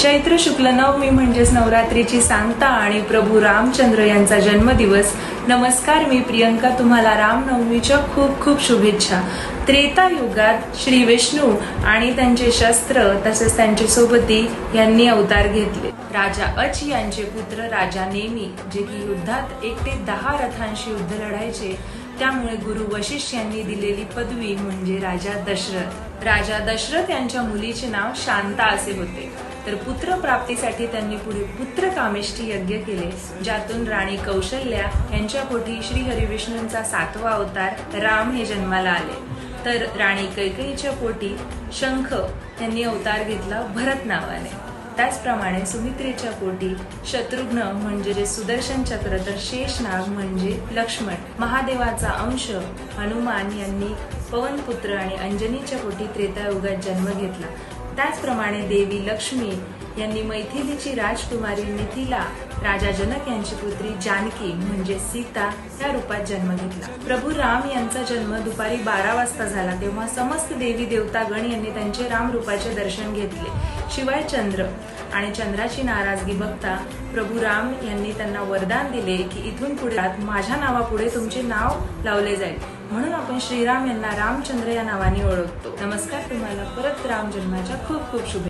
चैत्र शुक्ल नवमी म्हणजेच नवरात्रीची सांगता आणि प्रभू रामचंद्र यांचा जन्मदिवस. नमस्कार, मी प्रियंका. तुम्हाला रामनवमीच्या खूप खूप शुभेच्छा. त्रेता युगात श्री विष्णू आणि त्यांचे शस्त्र तसेच त्यांचे सोबती यांनी अवतार घेतले. राजा अच यांचे पुत्र राजा नेमी, जे की युद्धात एकटे 10 रथांशी युद्ध लढायचे, त्यामुळे गुरु वशिष्ठ यांनी दिलेली पदवी म्हणजे राजा दशरथ. राजा दशरथ यांच्या मुलीचे नाव शांता असे होते. तर पुत्र प्राप्तीसाठी त्यांनी पुढे पुत्र कामेष्ठी यज्ञ केले, ज्यातून राणी कौशल्या यांच्या पोटी श्री हरिविष्णूंचा 7वा अवतार राम हे जन्माला आले. तर राणी कैकेयीच्या पोटी शंख यांनी अवतार घेतला भरत नावाने. त्याचप्रमाणे सुमित्रेच्या पोटी शत्रुघ्न म्हणजे जे सुदर्शन चक्र, तर शेषनाग म्हणजे लक्ष्मण, महादेवाचा अंश हनुमान यांनी पवनपुत्र आणि अंजनीच्या पोटी त्रेतायुगात जन्म घेतला. त्याचप्रमाणे देवी लक्ष्मी यांनी मैथिलीची राजकुमारी मिथिला, राजा जनक यांची पुत्री जानकी म्हणजे सीता या रूपात जन्म घेतला. प्रभू राम यांचा जन्म दुपारी 12 वाजता झाला, तेव्हा समस्त देवी देवतागण यांनी त्यांचे राम रूपाचे दर्शन घेतले. शिवाय चंद्र आणि चंद्राची नाराजगी बघता प्रभू राम यांनी त्यांना वरदान दिले की इथून पुढे माझ्या नावापुढे तुमचे नाव लावले जाईल, म्हणून आपण श्रीराम यांना रामचंद्र या नावाने ओळखतो. नमस्कार, तुम्हाला परत राम जन्माच्या खूप खूप शुभेच्छा.